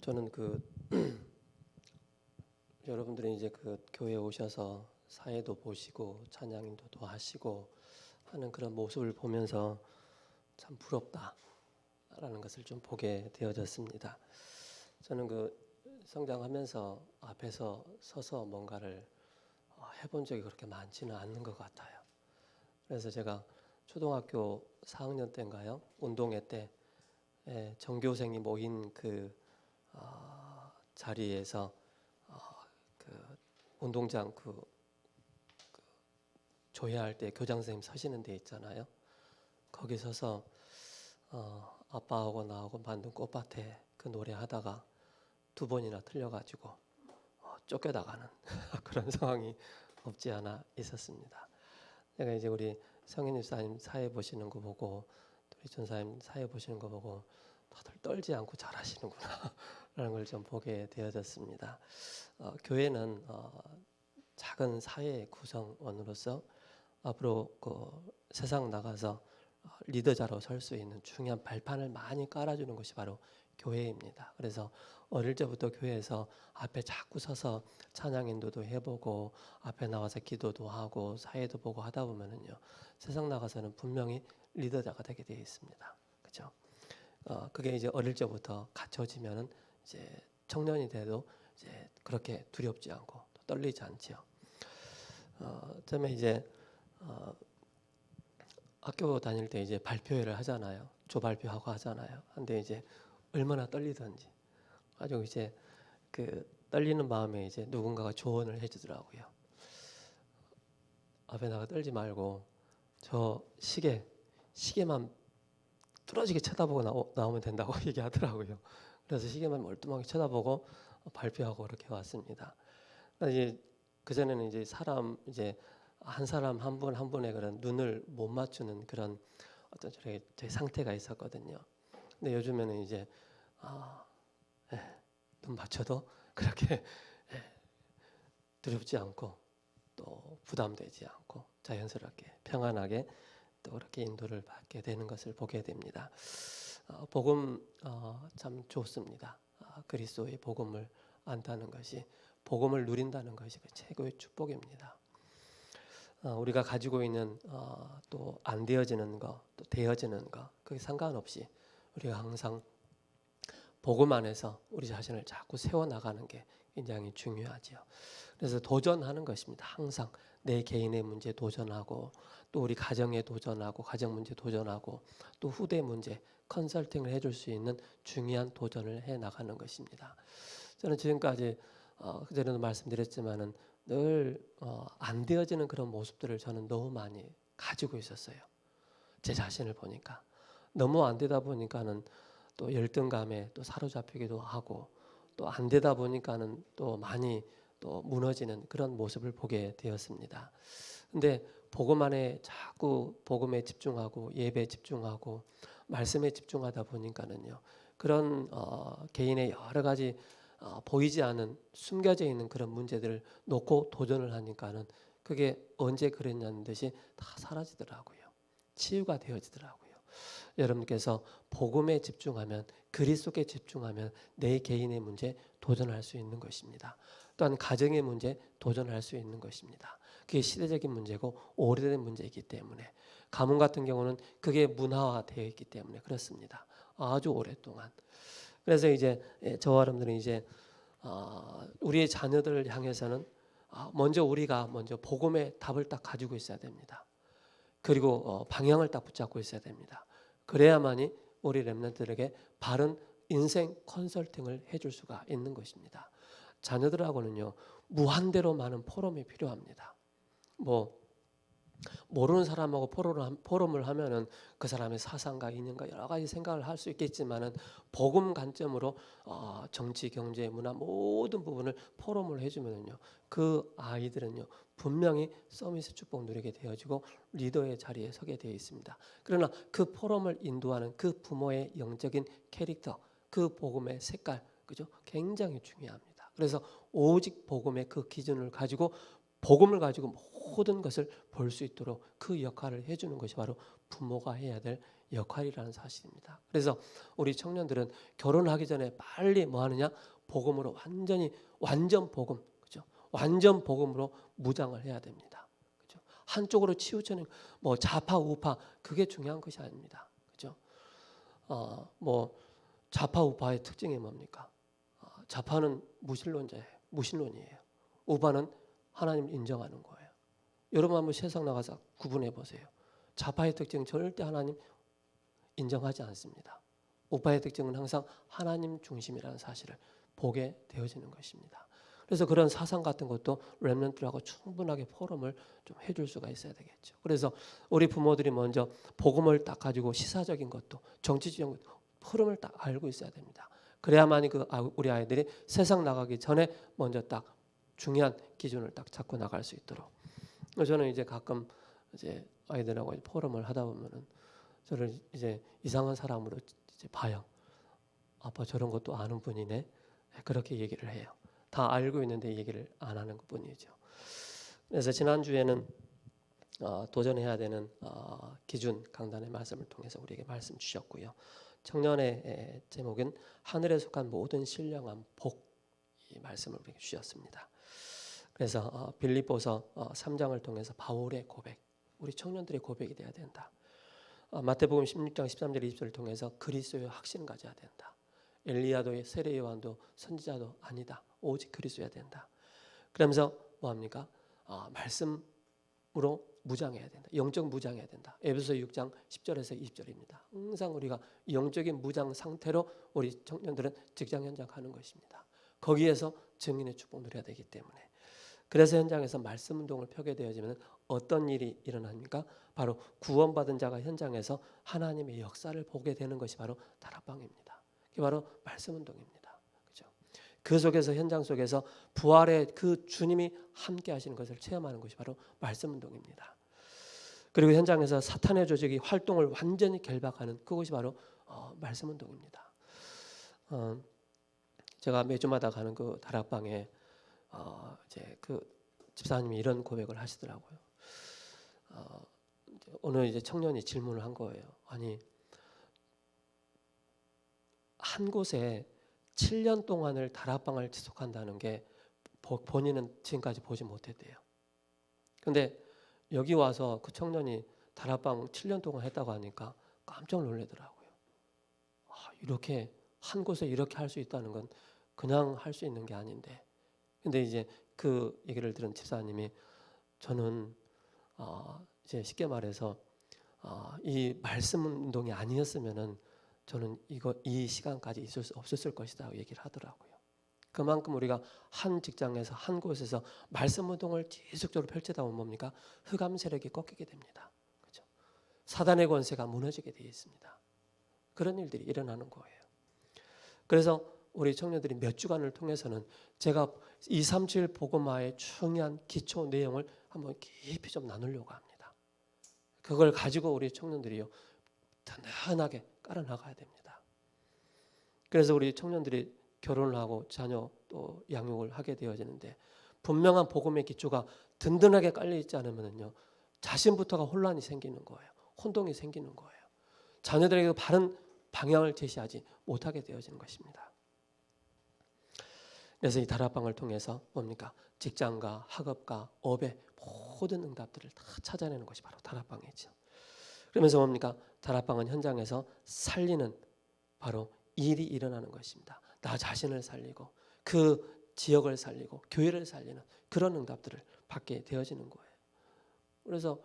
저는 여러분들이 이제 교회에 오셔서 사회도 보시고 찬양인도도 하시고 하는 그런 모습을 보면서 참 부럽다라는 것을 좀 보게 되어졌습니다. 저는 성장하면서 앞에서 서서 뭔가를 해본 적이 그렇게 많지는 않는 것 같아요. 그래서 제가 초등학교 4학년 때인가요? 운동회 때 전교생이 모인 자리에서 운동장 조회할 때 교장 선생님 서시는 데 있잖아요. 거기 서서 아빠하고 나하고 만든 꽃밭에 그 노래 하다가 2번이나 틀려가지고 쫓겨나가는 그런 상황이 없지 않아 있었습니다. 제가 이제 우리 성인 집사님 사회 보시는 거 보고 우리 전사님 사회 보시는 거 보고 다들 떨지 않고 잘하시는구나 라는 걸 좀 보게 되어졌습니다. 교회는 작은 사회의 구성원으로서 앞으로 세상 나가서 리더자로 설 수 있는 중요한 발판을 많이 깔아주는 것이 바로 교회입니다. 그래서 어릴 때부터 교회에서 앞에 자꾸 서서 찬양 인도도 해보고 앞에 나와서 기도도 하고 사회도 보고 하다 보면은요, 세상 나가서는 분명히 리더자가 되게 되어 있습니다. 그렇죠? 그게 이제 어릴 때부터 갖춰지면은 이제 청년이 돼도 이제 그렇게 두렵지 않고 떨리지 않지요. 처음에 이제 학교 다닐 때 이제 발표회를 하잖아요. 조발표하고 하잖아요. 근데 이제 얼마나 떨리던지 아주 이제 떨리는 마음에 이제 누군가가 조언을 해주더라고요. 앞에 나가 떨지 말고 저 시계만 뚫어지게 쳐다보고 나오면 된다고 얘기하더라고요. 그래서 시계만 멀뚱하게 쳐다보고 발표하고 그렇게 왔습니다. 이제 그 전에는 이제 한 사람 한 분 한 분의 그런 눈을 못 맞추는 그런 어떤 저의 상태가 있었거든요. 근데 요즘에는 이제 눈 맞춰도 그렇게 두렵지 않고 또 부담되지 않고 자연스럽게 평안하게 또 그렇게 인도를 받게 되는 것을 보게 됩니다. 복음 참 좋습니다. 그리스도의 복음을 안다는 것이, 복음을 누린다는 것이 그 최고의 축복입니다. 우리가 가지고 있는 또 안 되어지는 것, 또 되어지는 것, 그게 상관없이 우리가 항상 복음 안에서 우리 자신을 자꾸 세워나가는 게 굉장히 중요하죠. 그래서 도전하는 것입니다. 항상 내 개인의 문제 도전하고 또 우리 가정에 도전하고 가정 문제 도전하고 또 후대 문제 컨설팅을 해줄 수 있는 중요한 도전을 해나가는 것입니다. 저는 지금까지 그전에도 말씀드렸지만은 늘 안 되어지는 그런 모습들을 저는 너무 많이 가지고 있었어요. 제 자신을 보니까 너무 안 되다 보니까는 또 열등감에 또 사로잡히기도 하고 또 안 되다 보니까는 또 많이 또 무너지는 그런 모습을 보게 되었습니다. 근데 복음 안에 자꾸 복음에 집중하고 예배에 집중하고 말씀에 집중하다 보니까는요, 그런 개인의 여러 가지 보이지 않은 숨겨져 있는 그런 문제들을 놓고 도전을 하니까는 그게 언제 그랬냐는 듯이 다 사라지더라고요. 치유가 되어지더라고요. 여러분께서 복음에 집중하면, 그리스도께 집중하면 내 개인의 문제 도전할 수 있는 것입니다. 또한 가정의 문제 도전할 수 있는 것입니다. 그게 시대적인 문제고 오래된 문제이기 때문에, 가문 같은 경우는 그게 문화화되어 있기 때문에 그렇습니다. 아주 오랫동안. 그래서 이제 저와 여러분들은 이제 우리의 자녀들을 향해서는 우리가 먼저 복음의 답을 딱 가지고 있어야 됩니다. 그리고 방향을 딱 붙잡고 있어야 됩니다. 그래야만이 우리 렘넌트들에게 바른 인생 컨설팅을 해줄 수가 있는 것입니다. 자녀들하고는요, 무한대로 많은 포럼이 필요합니다. 모르는 사람하고 포럼을 하면은 그 사람의 사상과 이념과 여러 가지 생각을 할 수 있겠지만은 복음 관점으로 정치, 경제, 문화 모든 부분을 포럼을 해주면은요, 그 아이들은요 분명히 서밋의 축복 누리게 되어지고 리더의 자리에 서게 되어 있습니다. 그러나 그 포럼을 인도하는 그 부모의 영적인 캐릭터, 그 복음의 색깔, 그죠? 굉장히 중요합니다. 그래서 오직 복음의 그 기준을 가지고 복음을 가지고 모든 것을 볼 수 있도록 그 역할을 해주는 것이 바로 부모가 해야 될 역할이라는 사실입니다. 그래서 우리 청년들은 결혼하기 전에 빨리 뭐 하느냐? 복음으로 완전 복음, 그죠? 완전 복음으로 무장을 해야 됩니다. 그죠? 한쪽으로 치우치는 뭐 좌파 우파 그게 중요한 것이 아닙니다. 그죠? 뭐 좌파 우파의 특징이 뭡니까? 좌파는 무신론이에요. 우파는 하나님 인정하는 거예요. 여러분 한번 세상 나가서 구분해 보세요. 좌파의 특징은 절대 하나님 인정하지 않습니다. 우파의 특징은 항상 하나님 중심이라는 사실을 보게 되어지는 것입니다. 그래서 그런 사상 같은 것도 렘넌트라고 충분하게 포럼을 좀 해줄 수가 있어야 되겠죠. 그래서 우리 부모들이 먼저 복음을 딱 가지고 시사적인 것도 정치적인 것도 흐름을 딱 알고 있어야 됩니다. 그래야만이 우리 아이들이 세상 나가기 전에 먼저 딱 중요한 기준을 딱 잡고 나갈 수 있도록. 저는 이제 가끔 이제 아이들하고 포럼을 하다 보면은 저를 이제 이상한 사람으로 이제 봐요. 아빠 저런 것도 아는 분이네. 그렇게 얘기를 해요. 다 알고 있는데 얘기를 안 하는 것뿐이죠. 그래서 지난주에는 도전해야 되는 기준 강단의 말씀을 통해서 우리에게 말씀 주셨고요. 청년의 제목은 하늘에 속한 모든 신령한 복 이 말씀을 우리에게 주셨습니다. 그래서 빌립보서 3장을 통해서 바울의 고백, 우리 청년들의 고백이 돼야 된다. 마태복음 16장 13절 20절을 통해서 그리스도의 확신을 가져야 된다. 엘리야도 세례 요한도 선지자도 아니다. 오직 그리스도여야 된다. 그러면서 뭐합니까? 말씀으로 무장해야 된다. 영적 무장해야 된다. 에베소 6장 10절에서 20절입니다. 항상 우리가 영적인 무장 상태로 우리 청년들은 직장 현장 가는 것입니다. 거기에서 증인의 축복 누려야 되기 때문에. 그래서 현장에서 말씀 운동을 펴게 되어지면 어떤 일이 일어납니까? 바로 구원받은 자가 현장에서 하나님의 역사를 보게 되는 것이 바로 다락방입니다. 그게 바로 말씀 운동입니다. 그렇죠? 그 속에서 현장 속에서 부활의 그 주님이 함께 하시는 것을 체험하는 것이 바로 말씀 운동입니다. 그리고 현장에서 사탄의 조직이 활동을 완전히 결박하는 그것이 바로 말씀 운동입니다. 제가 매주마다 가는 그 다락방에 이제 그 집사님이 이런 고백을 하시더라고요. 오늘 이제 청년이 질문을 한 거예요. 아니 한 곳에 7년 동안을 다락방을 지속한다는 게 본인은 지금까지 보지 못했대요. 근데 여기 와서 그 청년이 다락방 7년 동안 했다고 하니까 깜짝 놀라더라고요. 이렇게 한 곳에 이렇게 할 수 있다는 건 그냥 할 수 있는 게 아닌데. 근데 이제 그 얘기를 들은 집사님이 저는 이제 쉽게 말해서 이 말씀 운동이 아니었으면은 저는 이 시간까지 있을 수 없었을 것이다 얘기를 하더라고요. 그만큼 우리가 한 직장에서 한 곳에서 말씀 운동을 지속적으로 펼치다 보면 뭡니까? 흑암 세력이 꺾이게 됩니다. 그렇죠? 사단의 권세가 무너지게 되어 있습니다. 그런 일들이 일어나는 거예요. 그래서 우리 청년들이 몇 주간을 통해서는 제가 237 복음화의 중요한 기초 내용을 한번 깊이 좀 나누려고 합니다. 그걸 가지고 우리 청년들이요 든든하게 깔아나가야 됩니다. 그래서 우리 청년들이 결혼을 하고 자녀 또 양육을 하게 되어지는데 분명한 복음의 기초가 든든하게 깔려 있지 않으면요 자신부터가 혼란이 생기는 거예요. 혼동이 생기는 거예요. 자녀들에게 바른 방향을 제시하지 못하게 되어지는 것입니다. 그래서 이 다락방을 통해서 뭡니까? 직장과 학업과 업의 모든 응답들을 다 찾아내는 것이 바로 다락방이죠. 그러면서 뭡니까? 다락방은 현장에서 살리는 바로 일이 일어나는 것입니다. 나 자신을 살리고 그 지역을 살리고 교회를 살리는 그런 응답들을 받게 되어지는 거예요. 그래서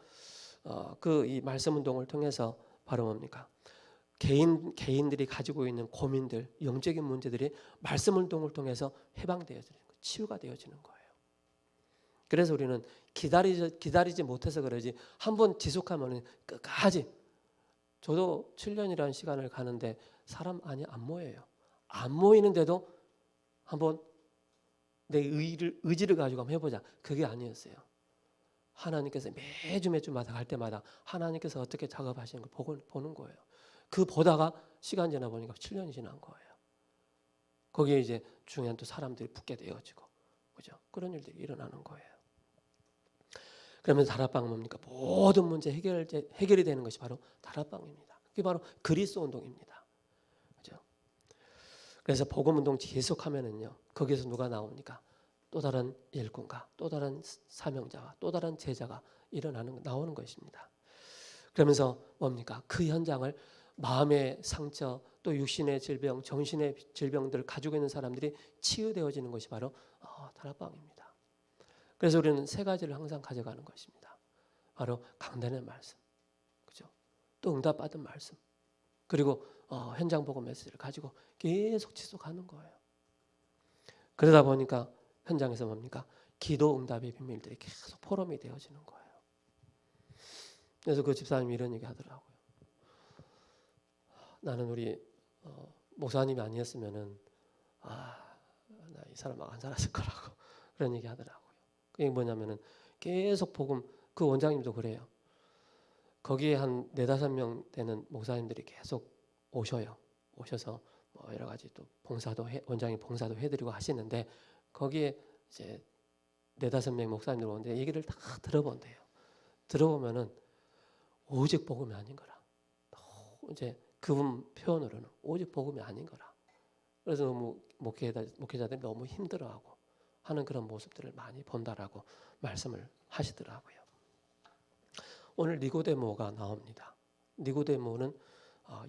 그 이 말씀 운동을 통해서 바로 뭡니까? 개인들이 가지고 있는 고민들, 영적인 문제들이 말씀 운동을 통해서 해방되어지는 거예요. 치유가 되어지는 거예요. 그래서 우리는 기다리지 못해서 그러지 한번 지속하면 끝까지 저도 7년이라는 시간을 가는데 사람 안 모여요. 안 모이는데도 한번 내 의지를 가지고 한번 해보자. 그게 아니었어요. 하나님께서 매주마다 갈 때마다 하나님께서 어떻게 작업하시는 걸 보는 거예요. 그 보다가 시간 지나 보니까 7년이 지난 거예요. 거기에 이제 중요한 또 사람들이 붙게 되어지고, 그죠? 그런 일들이 일어나는 거예요. 그러면 다락방은 뭡니까? 모든 문제 해결이 되는 것이 바로 다락방입니다. 그게 바로 그리스도 운동입니다. 그죠? 그래서 복음 운동 계속하면은요, 거기서 누가 나옵니까? 또 다른 일꾼과 또 다른 사명자와 또 다른 제자가 나오는 것입니다. 그러면서 뭡니까? 그 현장을 마음의 상처, 또 육신의 질병, 정신의 질병들을 가지고 있는 사람들이 치유되어지는 것이 바로 다락방입니다. 그래서 우리는 세 가지를 항상 가져가는 것입니다. 바로 강단의 말씀, 그죠? 또 응답받은 말씀, 그리고 현장 복음 메시지를 가지고 계속 지속하는 거예요. 그러다 보니까 현장에서 뭡니까? 기도 응답의 비밀들이 계속 포럼이 되어지는 거예요. 그래서 그 집사님이 이런 얘기 하더라고요. 나는 우리 목사님이 아니었으면은 나 이 사람 안 살았을 거라고 그런 얘기 하더라고요. 그게 뭐냐면은 계속 복음, 그 원장님도 그래요. 거기에 한 4-5명 되는 목사님들이 계속 오셔서 뭐 여러 가지 또 원장님 봉사도 해드리고 하시는데, 거기에 이제 4-5명 목사님들 오는데 얘기를 다 들어본대요. 들어보면은 오직 복음이 아닌 거라. 이제 그분 표현으로는 오직 복음이 아닌 거라. 그래서 너무 목회자들이 너무 힘들어하고 하는 그런 모습들을 많이 본다라고 말씀을 하시더라고요. 오늘 니고데모가 나옵니다. 니고데모는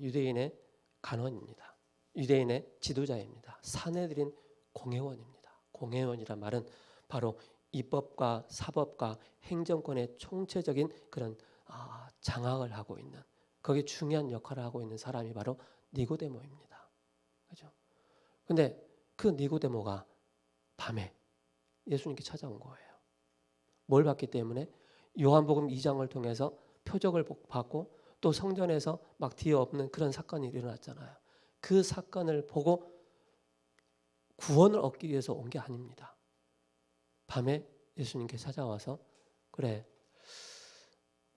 유대인의 간원입니다. 유대인의 지도자입니다. 사내들인 공회원입니다. 공회원이란 말은 바로 입법과 사법과 행정권의 총체적인 그런 장악을 하고 있는, 거기에 중요한 역할을 하고 있는 사람이 바로 니고데모입니다. 그죠? 근데 그 니고데모가 밤에 예수님께 찾아온 거예요. 뭘 봤기 때문에? 요한복음 2장을 통해서 표적을 받고 또 성전에서 막 뒤에 없는 그런 사건이 일어났잖아요. 그 사건을 보고 구원을 얻기 위해서 온 게 아닙니다. 밤에 예수님께 찾아와서, 그래,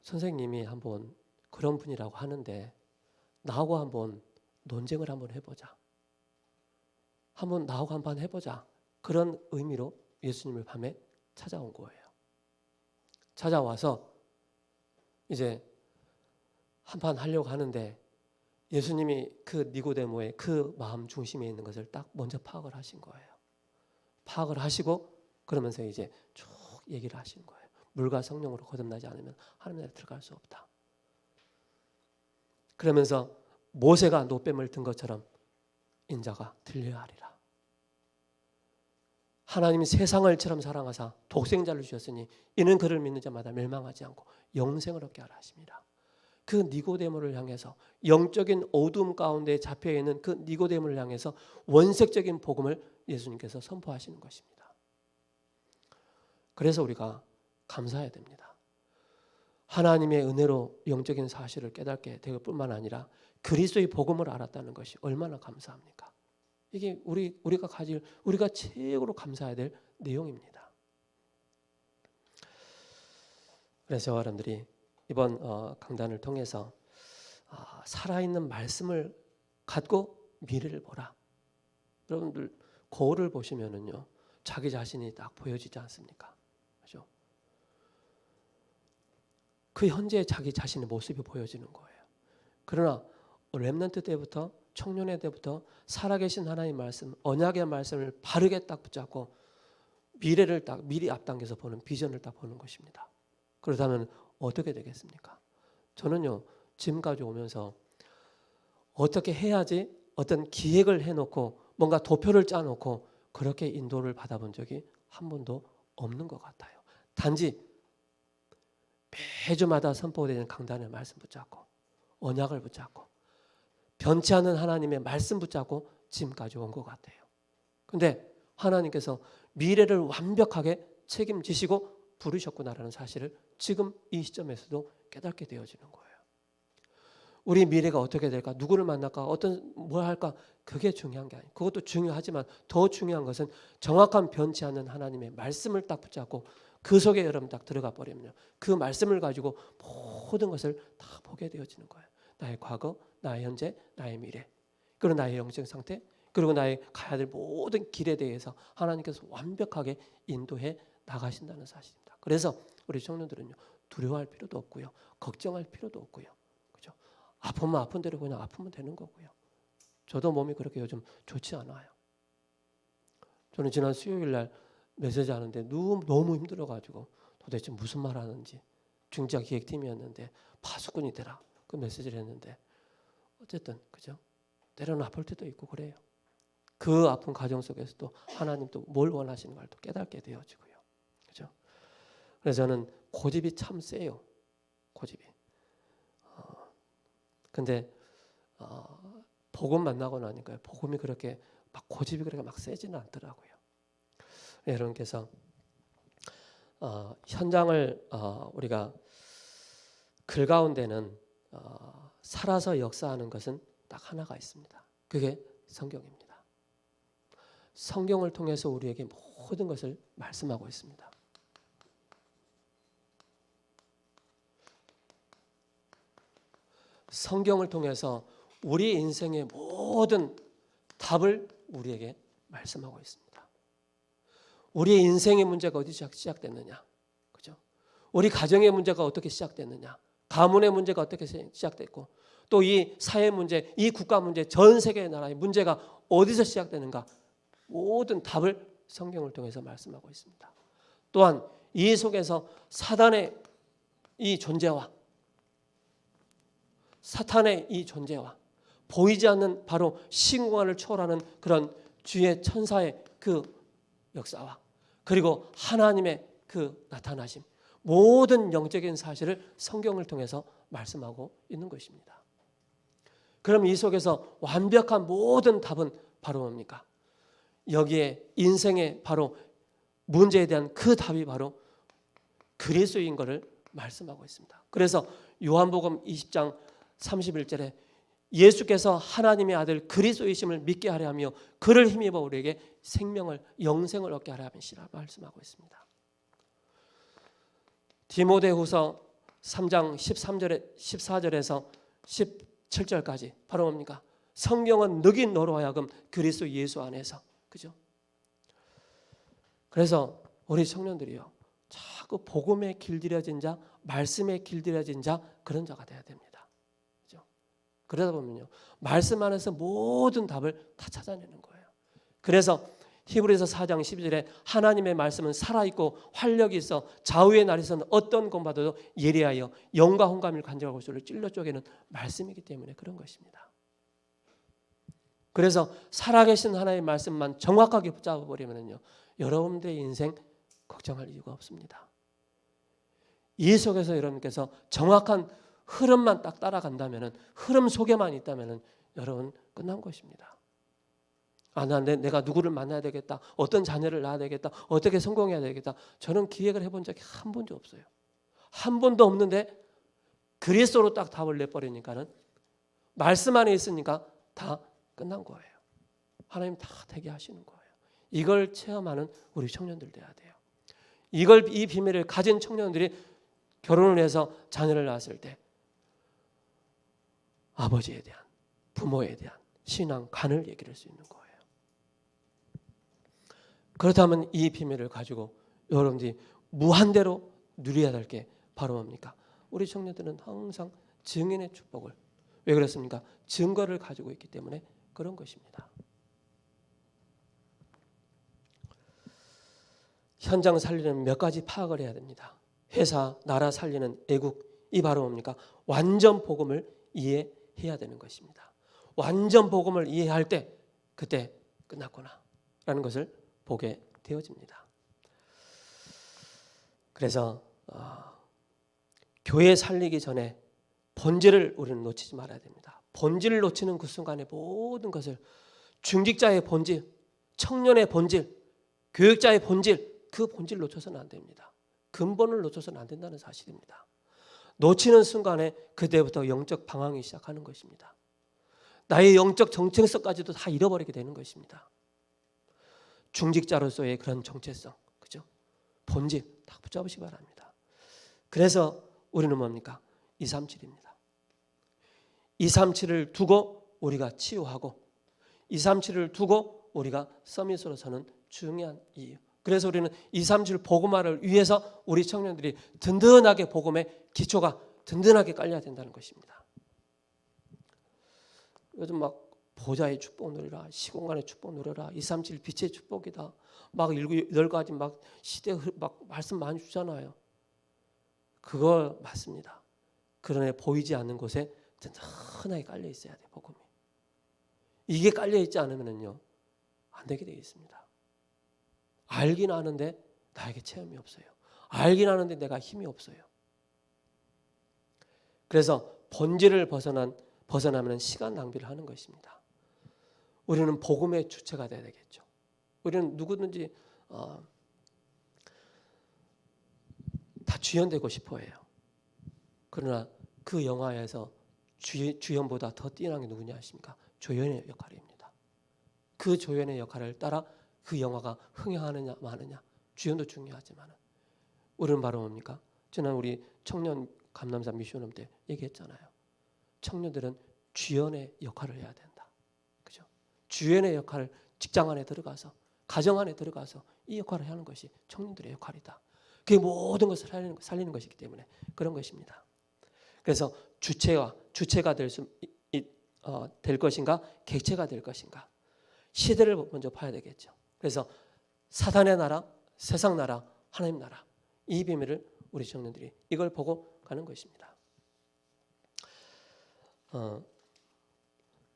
선생님이 한번 그런 분이라고 하는데 나하고 한번 논쟁을 한번 해보자. 나하고 한번 해보자. 그런 의미로 예수님을 밤에 찾아온 거예요. 찾아와서 이제 한판 하려고 하는데 예수님이 그 니고데모의 그 마음 중심에 있는 것을 딱 먼저 파악을 하신 거예요. 파악을 하시고 그러면서 이제 쭉 얘기를 하신 거예요. 물과 성령으로 거듭나지 않으면 하나님 나라에 들어갈 수 없다. 그러면서 모세가 노뱀을 든 것처럼 인자가 들려야 하리라. 하나님이 세상을처럼 사랑하사 독생자를 주셨으니 이는 그를 믿는 자마다 멸망하지 않고 영생을 얻게 하라 하십니다. 그 니고데모를 향해서, 영적인 어둠 가운데 잡혀있는 그 니고데모를 향해서 원색적인 복음을 예수님께서 선포하시는 것입니다. 그래서 우리가 감사해야 됩니다. 하나님의 은혜로 영적인 사실을 깨닫게 될 뿐만 아니라 그리스도의 복음을 알았다는 것이 얼마나 감사합니까? 이게 우리가 최고로 감사해야 될 내용입니다. 그래서 여러분들이 이번 강단을 통해서 살아있는 말씀을 갖고 미래를 보라. 여러분들 거울을 보시면은요, 자기 자신이 딱 보여지지 않습니까? 그죠? 그 현재 자기 자신의 모습이 보여지는 거예요. 그러나 렘넌트 때부터, 청년의 때부터 살아계신 하나님의 말씀, 언약의 말씀을 바르게 딱 붙잡고 미래를 딱 미리 앞당겨서 보는 비전을 딱 보는 것입니다. 그렇다면 어떻게 되겠습니까? 저는요, 지금까지 오면서 어떻게 해야지 어떤 기획을 해놓고 뭔가 도표를 짜놓고 그렇게 인도를 받아본 적이 한 번도 없는 것 같아요. 단지 매주마다 선포되는 강단의 말씀 붙잡고 언약을 붙잡고 변치 않는 하나님의 말씀 붙잡고 지금까지 온 것 같아요. 근데 하나님께서 미래를 완벽하게 책임지시고 부르셨구나라는 사실을 지금 이 시점에서도 깨닫게 되어지는 거예요. 우리 미래가 어떻게 될까? 누구를 만날까? 뭘 할까? 그게 중요한 게 아니에요. 그것도 중요하지만 더 중요한 것은 정확한 변치 않는 하나님의 말씀을 딱 붙잡고 그 속에 여러분 딱 들어가 버리면요, 그 말씀을 가지고 모든 것을 다 보게 되어지는 거예요. 나의 과거, 나의 현재, 나의 미래, 그리고 나의 영적 상태, 그리고 나의 가야 될 모든 길에 대해서 하나님께서 완벽하게 인도해 나가신다는 사실입니다. 그래서 우리 청년들은요, 두려워할 필요도 없고요, 걱정할 필요도 없고요, 그죠? 아프면 아픈 대로 그냥 아프면 되는 거고요. 저도 몸이 그렇게 요즘 좋지 않아요. 저는 지난 수요일 날 메시지 하는데 너무 힘들어가지고 도대체 무슨 말 하는지, 중지학 기획팀이었는데 파수꾼이 되라 그 메시지를 했는데, 어쨌든 그죠? 때로는 아플 때도 있고 그래요. 그 아픈 과정 속에서도 하나님 또 뭘 원하시는 걸 또 깨닫게 되어지고요. 그죠? 그래서 저는 고집이 참 세요. 고집이. 근데 복음 만나고 나니까 복음이 그렇게 막 고집이 그렇게 막 세지는 않더라고요. 여러분께서 현장을 우리가 글 가운데는 살아서 역사하는 것은 딱 하나가 있습니다. 그게 성경입니다. 성경을 통해서 우리에게 모든 것을 말씀하고 있습니다. 성경을 통해서 우리 인생의 모든 답을 우리에게 말씀하고 있습니다. 우리의 인생의 문제가 어디서 시작됐느냐, 그죠? 우리 가정의 문제가 어떻게 시작됐느냐, 가문의 문제가 어떻게 시작됐고, 또 이 사회 문제, 이 국가 문제, 전 세계 나라의 문제가 어디서 시작되는가, 모든 답을 성경을 통해서 말씀하고 있습니다. 또한 이 속에서 사단의 이 존재와 사탄의 이 존재와 보이지 않는 바로 신공간을 초월하는 그런 주의 천사의 그 역사와, 그리고 하나님의 그 나타나심, 모든 영적인 사실을 성경을 통해서 말씀하고 있는 것입니다. 그럼 이 속에서 완벽한 모든 답은 바로 뭡니까? 여기에 인생의 바로 문제에 대한 그 답이 바로 그리스도인 것을 말씀하고 있습니다. 그래서 요한복음 20장 31절에 예수께서 하나님의 아들 그리스도이심을 믿게 하려 하며 그를 힘입어 우리에게 생명을, 영생을 얻게 하려 하시라 말씀하고 있습니다. 디모데후서 3장 14절에서 17절까지 바로 뭡니까? 성경은 너긴 너로 하여금 그리스도 예수 안에서, 그죠? 그래서 우리 청년들이요, 자꾸 복음에 길들여진 자, 말씀에 길들여진 자, 그런 자가 돼야 됩니다. 그죠? 그러다 보면요, 말씀 안에서 모든 답을 다 찾아내는 거예요. 그래서 히브리서 4장 12절에 하나님의 말씀은 살아있고 활력이 있어 좌우의 날에서는 어떤 것보다도 예리하여 영과 혼감을 간직하고 소를 찔러 쪼개는 말씀이기 때문에 그런 것입니다. 그래서 살아계신 하나님의 말씀만 정확하게 붙잡아버리면요, 여러분들의 인생 걱정할 이유가 없습니다. 이 속에서 여러분께서 정확한 흐름만 딱 따라간다면, 흐름 속에만 있다면 여러분 끝난 것입니다. 내가 누구를 만나야 되겠다, 어떤 자녀를 낳아야 되겠다, 어떻게 성공해야 되겠다, 저는 기획을 해본 적이 한 번도 없어요. 한 번도 없는데 그리스도로 딱 답을 내버리니까는 말씀 안에 있으니까 다 끝난 거예요. 하나님 다 되게 하시는 거예요. 이걸 체험하는 우리 청년들 돼야 돼요. 이 비밀을 가진 청년들이 결혼을 해서 자녀를 낳았을 때 아버지에 대한, 부모에 대한 신앙, 간을 얘기할 수 있는 거예요. 그렇다면 이 비밀을 가지고 여러분들이 무한대로 누려야 될 게 바로 뭡니까? 우리 청년들은 항상 증인의 축복을, 왜 그렇습니까? 증거를 가지고 있기 때문에 그런 것입니다. 현장 살리는 몇 가지 파악을 해야 됩니다. 회사, 나라 살리는 애국, 이 바로 뭡니까? 완전 복음을 이해해야 되는 것입니다. 완전 복음을 이해할 때 그때 끝났구나 라는 것을 보게 되어집니다. 그래서 교회 살리기 전에 본질을 우리는 놓치지 말아야 됩니다. 본질을 놓치는 그 순간에 모든 것을, 중직자의 본질, 청년의 본질, 교육자의 본질, 그 본질을 놓쳐서는 안 됩니다. 근본을 놓쳐서는 안 된다는 사실입니다. 놓치는 순간에 그때부터 영적 방황이 시작하는 것입니다. 나의 영적 정체성까지도 다 잃어버리게 되는 것입니다. 중직자로서의 그런 정체성, 그죠? 본질 딱 붙잡으시기 바랍니다. 그래서 우리는 뭡니까? 237입니다. 237을 두고 우리가 치유하고 237을 두고 우리가 서밋으로 서는 중요한 이유. 그래서 우리는 237 복음화를 위해서 우리 청년들이 든든하게 복음의 기초가 든든하게 깔려야 된다는 것입니다. 요즘 막 보좌의 축복 누려라, 시공간의 축복 누려라, 237 빛의 축복이다. 막 7가지 막 시대 막 말씀 많이 주잖아요. 그거 맞습니다. 그러나 보이지 않는 곳에 튼튼하게 깔려 있어야 돼, 복음이. 이게 깔려 있지 않으면요 안 되게 되어 있습니다. 알긴 아는데 나에게 체험이 없어요. 알긴 아는데 내가 힘이 없어요. 그래서 본질을 벗어나면 시간 낭비를 하는 것입니다. 우리는 복음의 주체가 되어야 되겠죠. 우리는 누구든지 다 주연되고 싶어 해요. 그러나 그 영화에서 주연보다 더 뛰어난 게 누구냐 하십니까? 조연의 역할입니다. 그 조연의 역할을 따라 그 영화가 흥행하느냐 마느냐, 주연도 중요하지만 우리는 바로 뭡니까? 지난 우리 청년 감남사 미션홈 때 얘기했잖아요. 청년들은 주연의 역할을 해야 된다. 그죠? 주연의 역할을 직장 안에 들어가서, 가정 안에 들어가서 이 역할을 하는 것이 청년들의 역할이다. 그게 모든 것을 살리는 것이기 때문에 그런 것입니다. 그래서 주체가 될 것인가, 객체가 될 것인가, 시대를 먼저 봐야 되겠죠. 그래서 사단의 나라, 세상 나라, 하나님 나라, 이 비밀을 우리 청년들이 이걸 보고 가는 것입니다.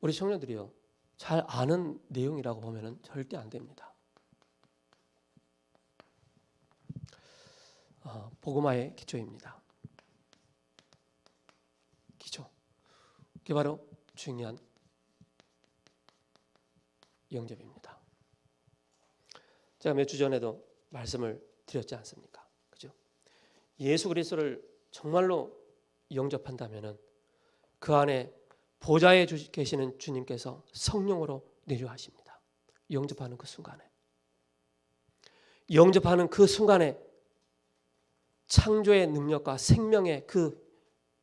우리 청년들이요 잘 아는 내용이라고 보면은 절대 안 됩니다. 복음화의 기초입니다. 기초. 그게 바로 중요한 영접입니다. 제가 몇 주 전에도 말씀을 드렸지 않습니까? 그죠? 예수 그리스도를 정말로 영접한다면은 그 안에 보좌에 계시는 주님께서 성령으로 내려하십니다. 영접하는 그 순간에 창조의 능력과 생명의 그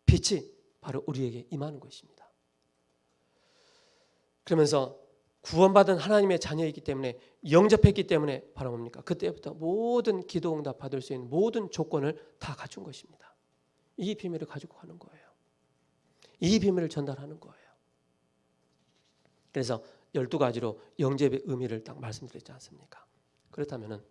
빛이 바로 우리에게 임하는 것입니다. 그러면서 구원받은 하나님의 자녀이기 때문에, 영접했기 때문에 바로 뭡니까? 그때부터 모든 기도 응답 받을 수 있는 모든 조건을 다 갖춘 것입니다. 이 비밀을 가지고 가는 거예요. 이 비밀을 전달하는 거예요. 그래서 12가지로 영접의 의미를 딱 말씀드렸지 않습니까? 그렇다면은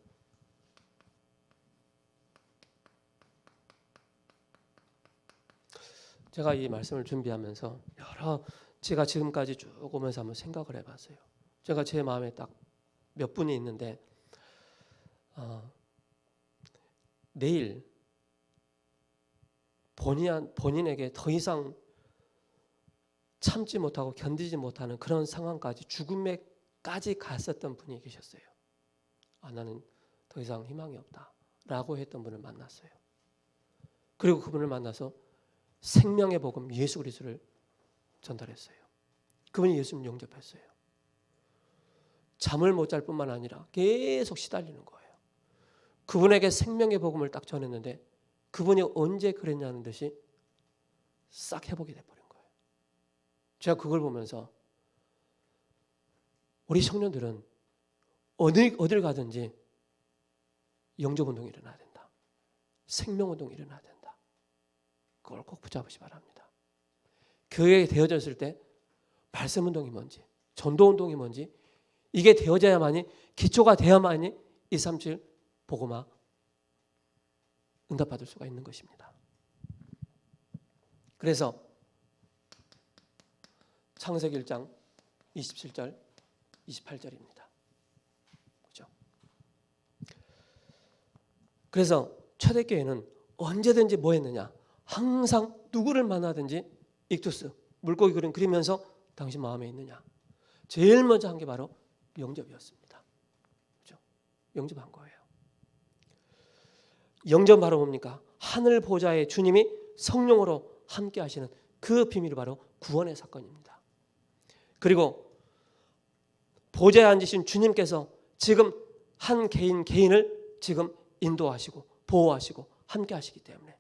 제가 이 말씀을 준비하면서 제가 지금까지 쭉 오면서 한번 생각을 해봤어요. 제가 제 마음에 딱 몇 분이 있는데 내일 본인에게 더 이상 참지 못하고 견디지 못하는 그런 상황까지, 죽음에까지 갔었던 분이 계셨어요. 나는 더 이상 희망이 없다 라고 했던 분을 만났어요. 그리고 그분을 만나서 생명의 복음 예수 그리스도를 전달했어요. 그분이 예수님 영접했어요. 잠을 못 잘 뿐만 아니라 계속 시달리는 거예요. 그분에게 생명의 복음을 딱 전했는데 그분이 언제 그랬냐는 듯이 싹 회복이 돼버린 거예요. 제가 그걸 보면서 우리 청년들은 어딜 가든지 영접운동이 일어나야 된다. 생명운동이 일어나야 된다. 그걸 꼭 붙잡으시 바랍니다. 교회에 되어졌을 때 말씀운동이 뭔지, 전도운동이 뭔지, 이게 되어져야만이, 기초가 돼야만이 237 복음화 응답받을 수가 있는 것입니다. 그래서 창세기 1장 27절 28절입니다. 그렇죠? 그래서 초대교회는 언제든지 뭐 했느냐? 항상 누구를 만나든지 익투스, 물고기 그림 그리면서 당신 마음에 있느냐? 제일 먼저 한 게 바로 영접이었습니다. 그렇죠? 영접한 거예요. 영접 바로 뭡니까? 하늘 보좌의 주님이 성령으로 함께 하시는 그 비밀이 바로 구원의 사건입니다. 그리고 보좌에 앉으신 주님께서 지금 한 개인을 지금 인도하시고 보호하시고 함께 하시기 때문에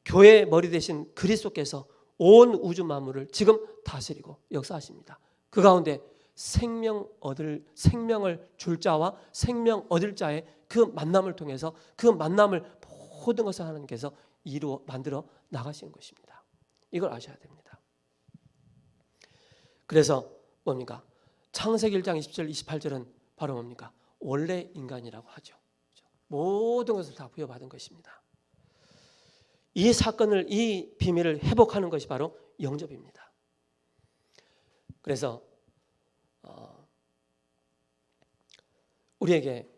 교회의 머리 되신 그리스도께서 온 우주 만물을 지금 다스리고 역사하십니다. 그 가운데 생명을 줄 자와 생명 얻을 자의 그 만남을 통해서 그 만남을 모든 것을 하나님께서 만들어 나가신 것입니다. 이걸 아셔야 됩니다. 그래서 뭡니까? 창세기 1장 20절 28절은 바로 뭡니까? 원래 인간이라고 하죠. 모든 것을 다 부여받은 것입니다. 이 사건을, 이 비밀을 회복하는 것이 바로 영접입니다. 그래서 우리에게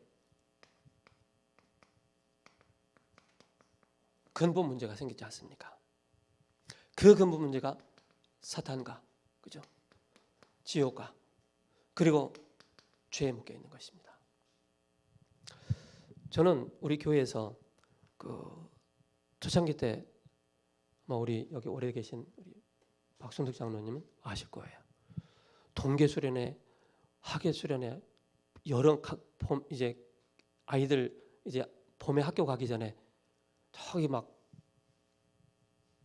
근본 문제가 생기지 않습니까? 그 근본 문제가 사탄과, 그죠? 지옥과, 그리고 죄에 묶여 있는 것입니다. 저는 우리 교회에서 그 초창기 때 우리 여기 오래 계신 우리 박순득 장로님은 아실 거예요. 동계 수련회, 학예 수련회, 여름 봄 이제 아이들 이제 봄에 학교 가기 전에 저기 막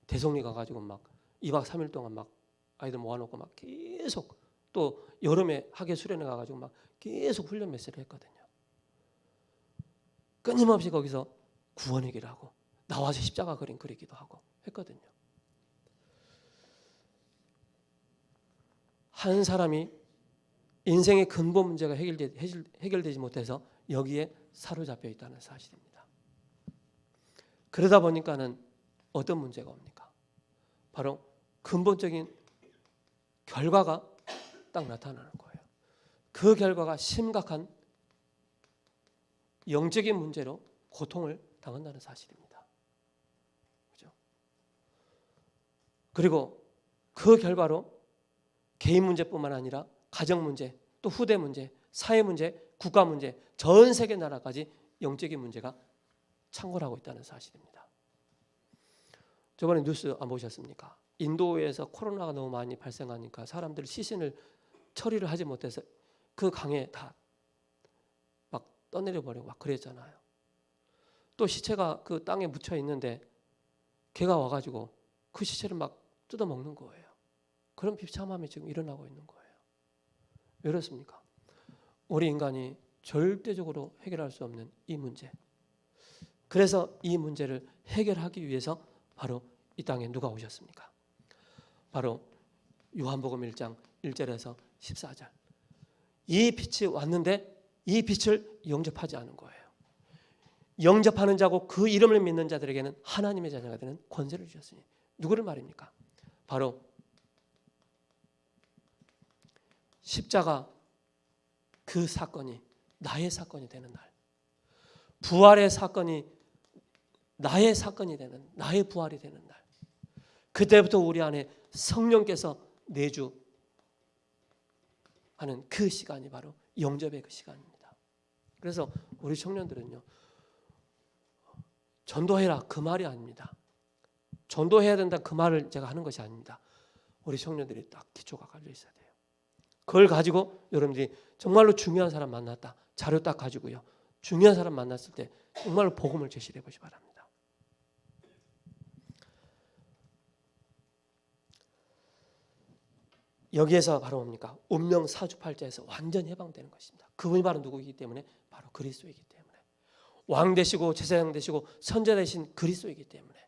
대성리 가가지고 막 2박 3일 동안 막 아이들 모아놓고 막 계속, 또 여름에 학예 수련회 가가지고 막 계속 훈련 메시지를 했거든요. 끊임없이 거기서 구원 얘기를 하고 나와서 십자가 그림 그리기도 하고 했거든요. 한 사람이 인생의 근본 문제가 해결되지 못해서 여기에 사로잡혀 있다는 사실입니다. 그러다 보니까는 어떤 문제가 옵니까? 바로 근본적인 결과가 딱 나타나는 거예요. 그 결과가 심각한 영적인 문제로 고통을 당한다는 사실입니다. 그죠? 그리고 그 결과로 개인 문제뿐만 아니라 가정 문제, 또 후대 문제, 사회 문제, 국가 문제, 전 세계 나라까지 영적인 문제가 창궐하고 있다는 사실입니다. 저번에 뉴스 안 보셨습니까? 인도에서 코로나가 너무 많이 발생하니까 사람들이 시신을 처리를 하지 못해서 그 강에 다 막 떠내려 버리고 막 그랬잖아요. 또 시체가 그 땅에 묻혀 있는데 개가 와가지고 그 시체를 막 뜯어 먹는 거예요. 그런 비참함이 지금 일어나고 있는 거예요. 왜 그렇습니까? 우리 인간이 절대적으로 해결할 수 없는 이 문제. 그래서 이 문제를 해결하기 위해서 바로 이 땅에 누가 오셨습니까? 바로 요한복음 1장 1절에서 14절. 이 빛이 왔는데 이 빛을 영접하지 않은 거예요. 영접하는 자고 그 이름을 믿는 자들에게는 하나님의 자녀가 되는 권세를 주셨으니, 누구를 말입니까? 바로 십자가 그 사건이 나의 사건이 되는 날, 부활의 사건이 나의 사건이 되는, 나의 부활이 되는 날, 그때부터 우리 안에 성령께서 내주하는 그 시간이 바로 영접의 그 시간입니다. 그래서 우리 청년들은요, 전도해라 그 말이 아닙니다. 전도해야 된다 그 말을 제가 하는 것이 아닙니다. 우리 청년들이 딱 기초가 깔려 있어야 돼요. 그걸 가지고 여러분들이 정말로 중요한 사람 만났다, 자료 딱 가지고요, 중요한 사람 만났을 때 정말로 복음을 제시해 보시기 바랍니다. 여기에서 바로 뭡니까? 운명 사주팔자에서 완전히 해방되는 것입니다. 그분이 바로 누구이기 때문에? 바로 그리스도이기 때문에. 왕 되시고 제사장 되시고 선자 되신 그리스도이기 때문에,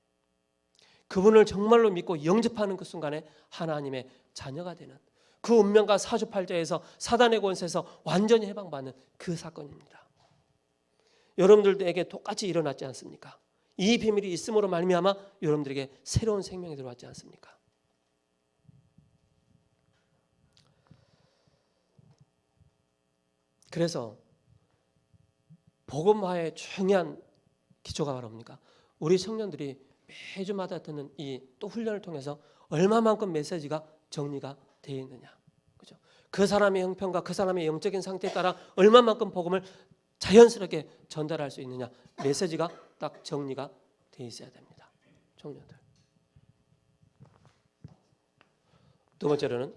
그분을 정말로 믿고 영접하는 그 순간에 하나님의 자녀가 되는 그 운명과 사주팔자에서 사단의 권세에서 완전히 해방받는 그 사건입니다. 여러분들에게 똑같이 일어났지 않습니까? 이 비밀이 있음으로 말미암아 여러분들에게 새로운 생명이 들어왔지 않습니까? 그래서 복음화의 중요한 기초가 바로 뭡니까? 우리 청년들이 매주마다 듣는 이 또 훈련을 통해서 얼마만큼 메시지가 정리가 되어 있느냐, 그죠? 그 사람의 형편과 그 사람의 영적인 상태에 따라 얼마만큼 복음을 자연스럽게 전달할 수 있느냐, 메시지가 딱 정리가 되어 있어야 됩니다. 청년들. 두 번째로는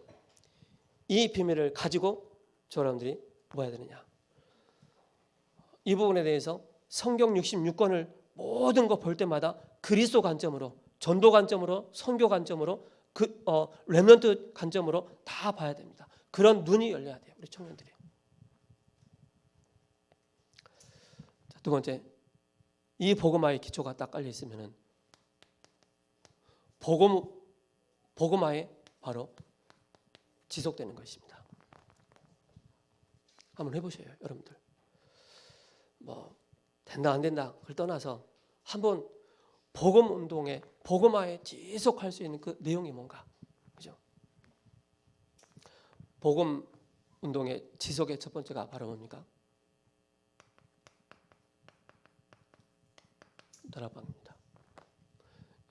이 비밀을 가지고 여러분들이 뭐 해야 되느냐, 이 부분에 대해서 성경 66권을 모든 거 볼 때마다 그리스도 관점으로, 전도 관점으로, 선교 관점으로, 렘넌트 관점으로 다 봐야 됩니다. 그런 눈이 열려야 돼요, 우리 청년들이. 자, 두 번째, 이 복음화의 기초가 딱 깔려 있으면은 복음화의 바로 지속되는 것입니다. 한번 해보세요, 여러분들. 뭐 된다 안 된다 그걸 떠나서 한번 복음 운동에 복음화에 지속할 수 있는 그 내용이 뭔가, 그죠? 복음 운동의 지속의 첫 번째가 바로 뭡니까? 다락방입니다.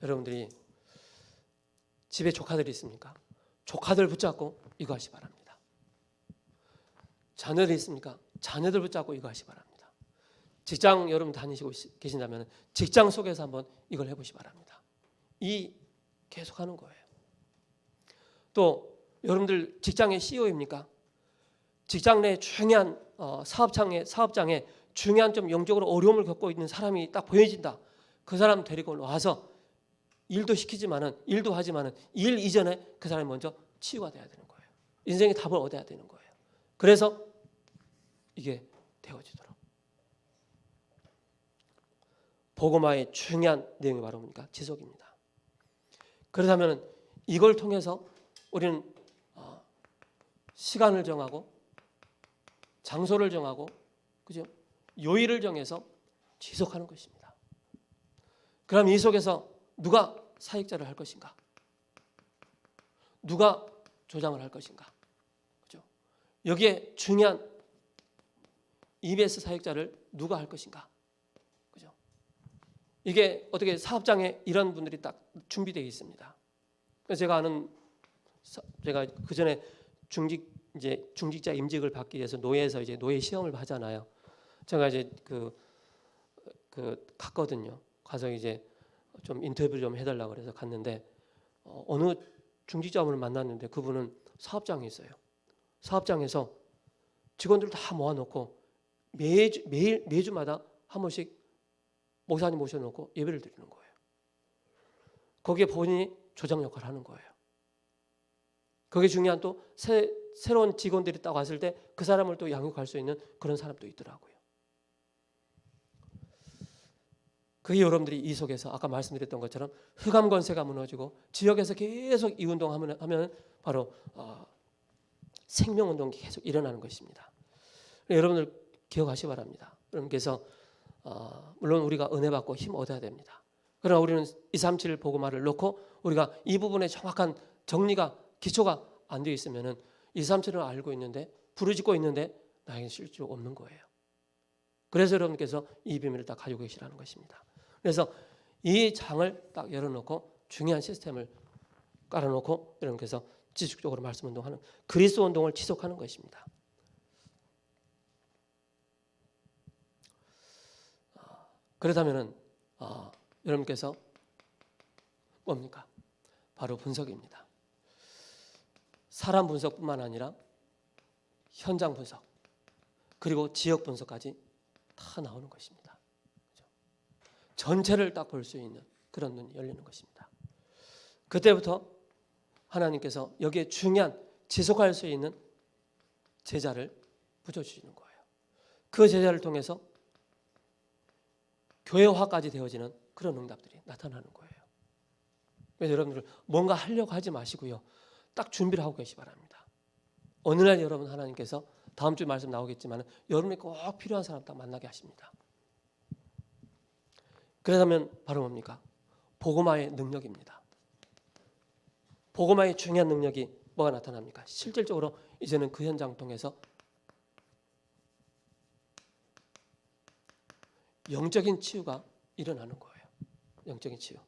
여러분들이 집에 조카들이 있습니까? 조카들 붙잡고 이거 하시 바랍니다. 자녀들이 있습니까? 자녀들 붙잡고 이거 하시 바랍니다. 직장 여러분 다니시고 계신다면 직장 속에서 한번 이걸 해보시 바랍니다. 이 계속하는 거예요. 또 여러분들 직장의 CEO입니까? 직장 내 중요한 사업장에 중요한 좀 영적으로 어려움을 겪고 있는 사람이 딱 보여진다. 그 사람 데리고 와서 일도 시키지만은 일도 하지만은 일 이전에 그 사람이 먼저 치유가 돼야 되는 거예요. 인생의 답을 얻어야 되는 거예요. 그래서 이게 되어지도록. 복음화의 중요한 내용이 바로 뭡니까? 지속입니다. 그렇다면 이걸 통해서 우리는 시간을 정하고 장소를 정하고, 그죠? 요일을 정해서 지속하는 것입니다. 그럼 이 속에서 누가 사역자를 할 것인가? 누가 조장을 할 것인가? 그죠? 여기에 중요한 EBS 사역자를 누가 할 것인가? 그죠? 이게 어떻게 사업장에 이런 분들이 딱 준비되어 있습니다. 그래서 제가 그 전에 중직자 임직을 받기 위해서 노예에서 이제 노예 시험을 하잖아요. 제가 이제 갔거든요. 가서 이제 좀 인터뷰 좀 해달라고 그래서 갔는데 어느 중직자분을 만났는데 그분은 사업장에 있어요. 사업장에서 직원들 다 모아놓고 매주마다 한 번씩 목사님 모셔놓고 예배를 드리는 거예요. 거기에 본인이 조장 역할을 하는 거예요. 그게 중요한 또 새로운 직원들이 딱 왔을 때 그 사람을 또 양육할 수 있는 그런 사람도 있더라고요. 그게 여러분들이 이 속에서 아까 말씀드렸던 것처럼 흑암 권세가 무너지고 지역에서 계속 이 운동하면 바로 생명운동이 계속 일어나는 것입니다. 여러분들 기억하시기 바랍니다. 여러분께서 물론 우리가 은혜 받고 힘 얻어야 됩니다. 그러나 우리는 237 복음화를 놓고 우리가 이 부분에 정확한 정리가 기초가 안 되어 있으면은 237을 알고 있는데 부르짖고 있는데 나에게 실제로 없는 거예요. 그래서 여러분께서 이 비밀을 딱 가지고 계시라는 것입니다. 그래서 이 장을 딱 열어놓고 중요한 시스템을 깔아놓고 여러분께서 지속적으로 말씀 운동하는 그리스도 운동을 지속하는 것입니다. 그렇다면은 여러분께서 뭡니까? 바로 분석입니다. 사람 분석뿐만 아니라 현장 분석 그리고 지역 분석까지 다 나오는 것입니다. 전체를 딱 볼 수 있는 그런 눈이 열리는 것입니다. 그때부터 하나님께서 여기에 중요한 지속할 수 있는 제자를 붙여주시는 거예요. 그 제자를 통해서 교회화까지 되어지는 그런 응답들이 나타나는 거예요. 그래서 여러분들 뭔가 하려고 하지 마시고요. 딱 준비를 하고 계시 바랍니다. 어느 날 여러분 하나님께서 다음 주 말씀 나오겠지만 여러분이 꼭 필요한 사람 딱 만나게 하십니다. 그러면 바로 뭡니까? 복음화의 능력입니다. 복음화의 중요한 능력이 뭐가 나타납니까? 실질적으로 이제는 그 현장 통해서 영적인 치유가 일어나는 거예요. 영적인 치유.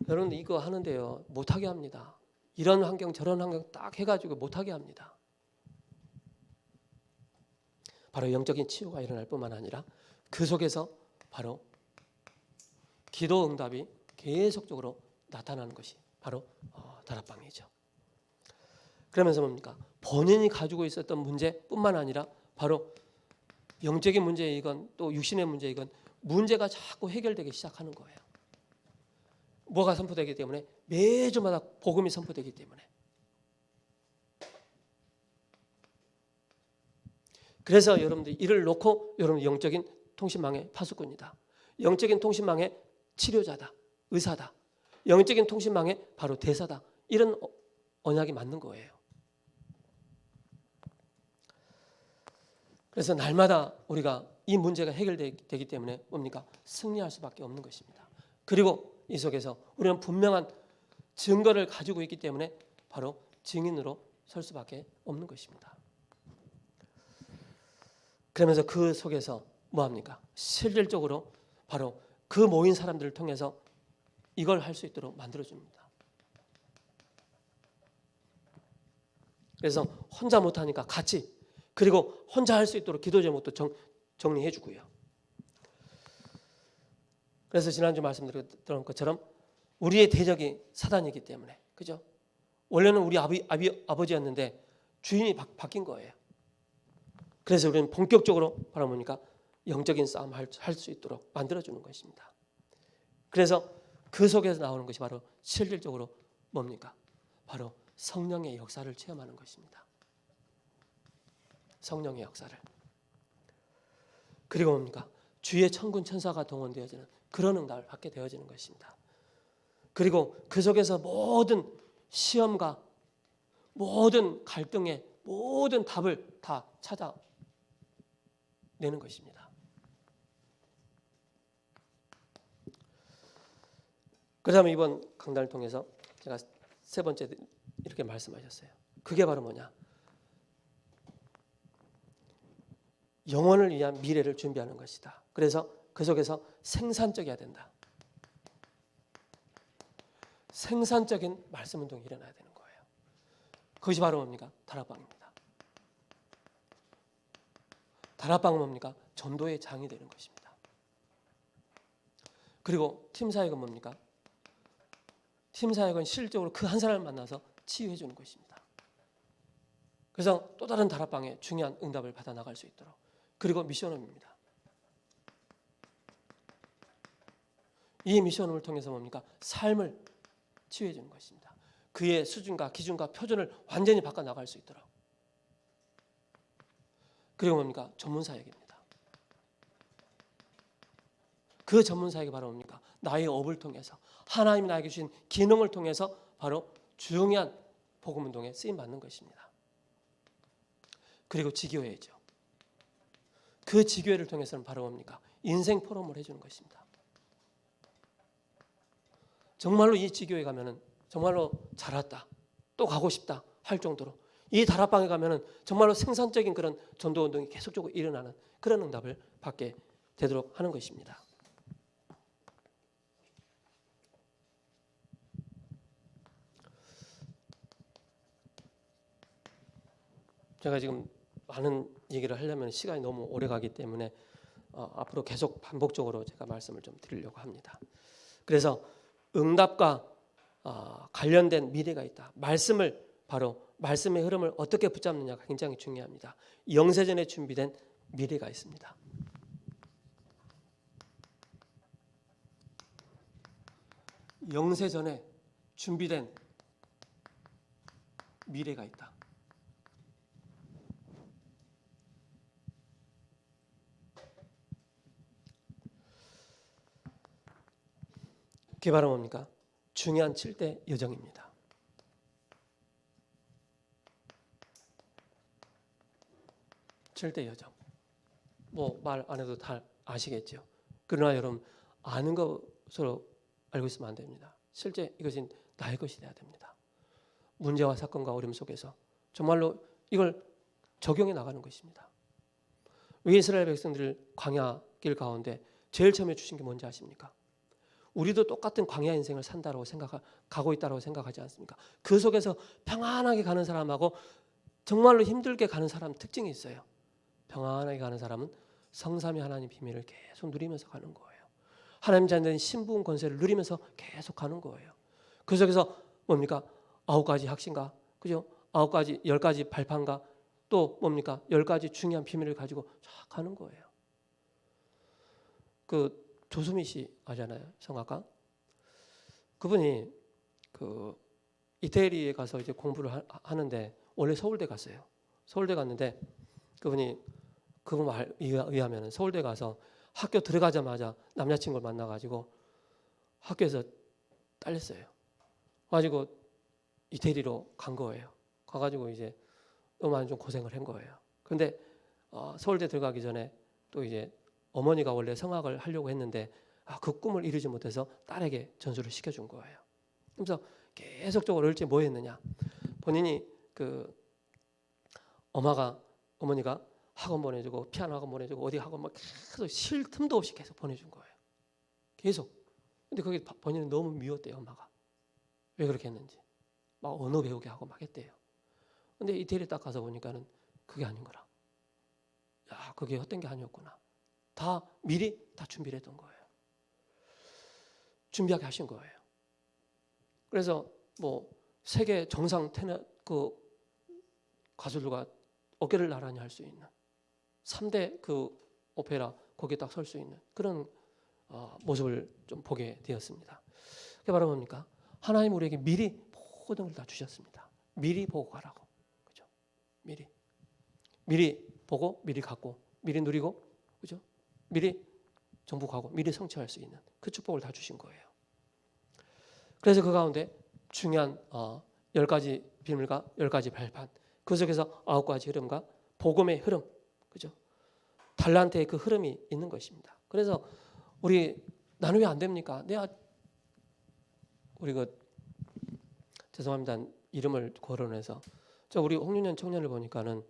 여러분 이거 하는데요. 못하게 합니다. 이런 환경 저런 환경 딱 해가지고 못하게 합니다. 바로 영적인 치유가 일어날 뿐만 아니라 그 속에서 바로 기도 응답이 계속적으로 나타나는 것이 바로 다락방이죠. 그러면서 뭡니까? 본인이 가지고 있었던 문제뿐만 아니라 바로 영적인 문제이건 또 육신의 문제이건 문제가 자꾸 해결되기 시작하는 거예요. 뭐가 선포되기 때문에 매주마다 복음이 선포되기 때문에. 그래서 여러분들이 이를 놓고 여러분 영적인 통신망의 파수꾼이다. 영적인 통신망의 치료자다. 의사다. 영적인 통신망의 바로 대사다. 이런 언약이 맞는 거예요. 그래서 날마다 우리가 이 문제가 해결되기 때문에 뭡니까? 승리할 수밖에 없는 것입니다. 그리고 이 속에서 우리는 분명한 증거를 가지고 있기 때문에 바로 증인으로 설 수밖에 없는 것입니다. 그러면서 그 속에서 뭐합니까? 실질적으로 바로 그 모인 사람들을 통해서 이걸 할 수 있도록 만들어줍니다. 그래서 혼자 못하니까 같이, 그리고 혼자 할 수 있도록 기도 제목도 정리해 주고요. 그래서 지난주 말씀드렸던 것처럼 우리의 대적이 사단이기 때문에, 그죠? 원래는 우리 아버지였는데 주인이 바뀐 거예요. 그래서 우리는 본격적으로 바로 뭡니까? 영적인 싸움 할 수 있도록 만들어주는 것입니다. 그래서 그 속에서 나오는 것이 바로 실질적으로 뭡니까? 바로 성령의 역사를 체험하는 것입니다. 성령의 역사를. 그리고 뭡니까? 주의 천군 천사가 동원되어지는 그런 응답을 받게 되어지는 것입니다. 그리고 그 속에서 모든 시험과 모든 갈등의 모든 답을 다 찾아내는 것입니다. 그 다음에 이번 강단을 통해서 제가 세 번째 이렇게 말씀하셨어요. 그게 바로 뭐냐? 영혼을 위한 미래를 준비하는 것이다. 그래서 그 속에서 생산적이어야 된다. 생산적인 말씀 운동이 일어나야 되는 거예요. 그것이 바로 뭡니까? 다락방입니다. 다락방은 뭡니까? 전도의 장이 되는 것입니다. 그리고 팀 사역은 뭡니까? 팀 사역은 실질적으로 그 한 사람을 만나서 치유해 주는 것입니다. 그래서 또 다른 다락방에 중요한 응답을 받아 나갈 수 있도록. 그리고 미션홈입니다. 이 미션홈을 통해서 뭡니까? 삶을 치유해 주는 것입니다. 그의 수준과 기준과 표준을 완전히 바꿔 나갈 수 있도록. 그리고 뭡니까? 전문 사역입니다. 그 전문 사역이 바로 뭡니까? 나의 업을 통해서 하나님이 나에게 주신 기능을 통해서 바로 중요한 복음 운동에 쓰임 받는 것입니다. 그리고 지교회죠. 그 지교회를 통해서는 바로 뭡니까? 인생 포럼을 해주는 것입니다. 정말로 이 지교회 가면은 정말로 잘 왔다, 또 가고 싶다 할 정도로 이 다락방에 가면은 정말로 생산적인 그런 전도 운동이 계속적으로 일어나는 그런 응답을 받게 되도록 하는 것입니다. 제가 지금 많은 얘기를 하려면 시간이 너무 오래 가기 때문에 앞으로 계속 반복적으로 제가 말씀을 좀 드리려고 합니다. 그래서 응답과 관련된 미래가 있다. 말씀을 바로 말씀의 흐름을 어떻게 붙잡느냐가 굉장히 중요합니다. 영세전에 준비된 미래가 있습니다. 영세전에 준비된 미래가 있다. 그게 바로 뭡니까? 중요한 7대 여정입니다. 7대 여정. 뭐 말 안 해도 다 아시겠죠. 그러나 여러분 아는 것으로 알고 있으면 안 됩니다. 실제 이것은 나의 것이 돼야 됩니다. 문제와 사건과 어려움 속에서 정말로 이걸 적용해 나가는 것입니다. 왜 이스라엘 백성들을 광야 길 가운데 제일 처음에 주신 게 뭔지 아십니까? 우리도 똑같은 광야 인생을 산다고 가고 있다고 생각하지 않습니까? 그 속에서 평안하게 가는 사람하고 정말로 힘들게 가는 사람 특징이 있어요. 평안하게 가는 사람은 성삼위 하나님 비밀을 계속 누리면서 가는 거예요. 하나님 자녀된 신부인 권세를 누리면서 계속 가는 거예요. 그 속에서 뭡니까? 9가지 확신과 그죠? 9가지 10가지 발판과 또 뭡니까? 10가지 중요한 비밀을 가지고 쫙 가는 거예요. 그 조수미 씨 아잖아요. 성악가. 그분이 그 이태리에 가서 이제 공부를 하는데 원래 서울대 갔어요. 서울대 갔는데 그분 말 의하면 서울대 가서 학교 들어가자마자 남자친구를 만나가지고 학교에서 딸렸어요. 가지고 이태리로 간 거예요. 가가지고 이제 너무 좀 고생을 한 거예요. 그런데 서울대 들어가기 전에 또 이제 어머니가 원래 성악을 하려고 했는데 그 꿈을 이루지 못해서 딸에게 전수를 시켜준 거예요. 그래서 계속적으로 어릴 때 뭐 했느냐? 본인이 어머니가 학원 보내주고 피아노 학원 보내주고 어디 학원 막 계속 쉴 틈도 없이 계속 보내준 거예요. 계속. 근데 그게 본인은 너무 미웠대요, 엄마가. 왜 그렇게 했는지. 막 언어 배우게 하고 막 했대요. 근데 이태리 딱 가서 보니까는 그게 아닌 거라. 야, 그게 헛된 게 아니었구나. 다 미리 다 준비를 했던 거예요. 준비하게 하신 거예요. 그래서 뭐 세계 정상 테너 가수들과 어깨를 나란히 할 수 있는 3대 오페라 거기에 딱 설 수 있는 그런 모습을 좀 보게 되었습니다. 그게 바로 뭡니까? 하나님 우리에게 미리 모든 걸 다 주셨습니다. 미리 보고 가라고. 그죠? 미리 보고 미리 갖고 미리 누리고 그죠? 미리 정복하고 미리 성취할 수 있는 그 축복을 다 주신 거예요. 그래서 그 가운데 중요한 10가지 비밀과 10가지 발판 그 속에서 9가지 흐름과 복음의 흐름 그죠? 달란트의 그 흐름이 있는 것입니다. 그래서 나는 왜 안 됩니까? 우리 죄송합니다. 이름을 거론해서 우리 홍윤현 청년을 보니까는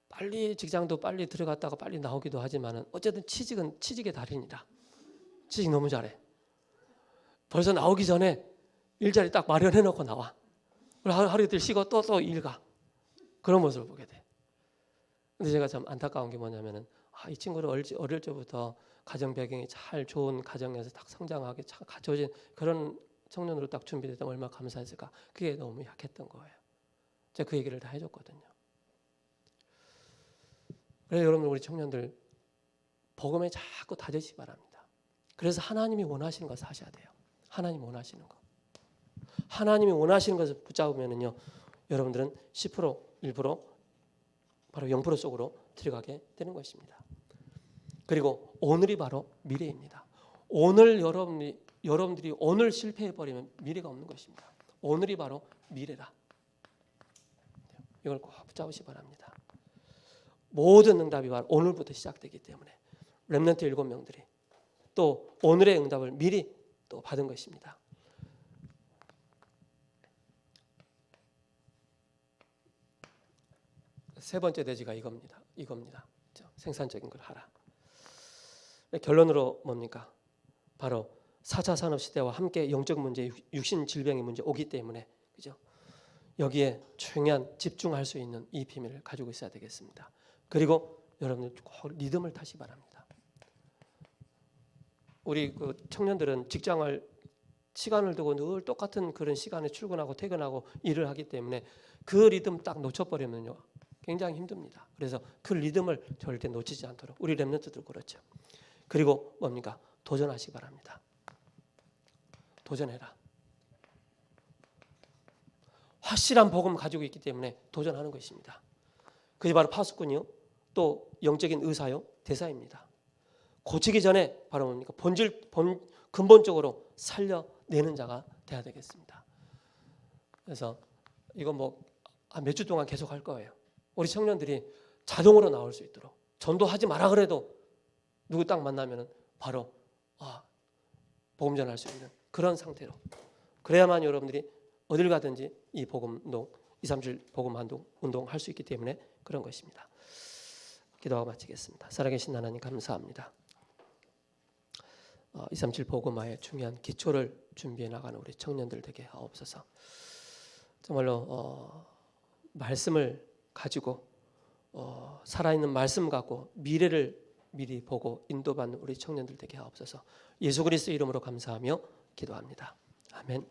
빨리 직장도 빨리 들어갔다가 빨리 나오기도 하지만은 어쨌든 취직은 취직의 달인이다. 취직 너무 잘해. 벌써 나오기 전에 일자리 딱 마련해 놓고 나와. 하루 이틀 쉬고 또 일 가. 그런 모습을 보게 돼. 근데 제가 참 안타까운 게 뭐냐면은 이 친구를 어릴 적부터 가정 배경이 잘 좋은 가정에서 딱 성장하게 잘 갖춰진 그런 청년으로 딱 준비됐다면 얼마나 감사했을까. 그게 너무 약했던 거예요. 제가 그 얘기를 다 해줬거든요. 그래서 여러분 우리 청년들 복음에 자꾸 다지시기 바랍니다. 그래서 하나님이 원하시는 것을 하셔야 돼요. 하나님이 원하시는 거. 하나님이 원하시는 것을 붙잡으면은요, 여러분들은 10%, 1%, 바로 0% 속으로 들어가게 되는 것입니다. 그리고 오늘이 바로 미래입니다. 오늘 여러분들이 오늘 실패해버리면 미래가 없는 것입니다. 오늘이 바로 미래다. 이걸 꼭 붙잡으시기 바랍니다. 모든 응답이 바로 오늘부터 시작되기 때문에 렘넌트 7명들이 또 오늘의 응답을 미리 또 받은 것입니다. 세 번째 대지가 이겁니다. 생산적인 걸 하라. 결론으로 뭡니까? 바로 4차 산업시대와 함께 영적 문제, 육신 질병의 문제 오기 때문에 그죠? 여기에 중요한 집중할 수 있는 이 비밀을 가지고 있어야 되겠습니다. 그리고 여러분들 꼭 리듬을 타시 바랍니다. 우리 청년들은 시간을 두고 늘 똑같은 그런 시간에 출근하고 퇴근하고 일을 하기 때문에 그 리듬 딱 놓쳐버리면요 굉장히 힘듭니다. 그래서 그 리듬을 절대 놓치지 않도록 우리 렘넌트들 그렇죠. 그리고 뭡니까? 도전하시기 바랍니다. 도전해라. 확실한 복음 가지고 있기 때문에 도전하는 것입니다. 그게 바로 파수꾼이요, 또 영적인 의사요, 대사입니다. 고치기 전에 바로 뭡니까? 근본적으로 살려내는 자가 돼야 되겠습니다. 그래서 이거 몇 주 동안 계속 할 거예요. 우리 청년들이 자동으로 나올 수 있도록 전도하지 마라 그래도 누구 딱 만나면은 바로 복음 전할 수 있는 그런 상태로 그래야만 여러분들이 어딜 가든지 이 복음 운동 237 복음 운동 할 수 있기 때문에 그런 것입니다. 기도하고 마치겠습니다. 살아계신 하나님 감사합니다. 237 복음화의 중요한 기초를 준비해 나가는 우리 청년들 되게 하옵소서. 정말로 말씀을 가지고 살아있는 말씀 갖고 미래를 미리 보고 인도받는 우리 청년들 되게 하옵소서. 예수 그리스도 이름으로 감사하며 기도합니다. 아멘.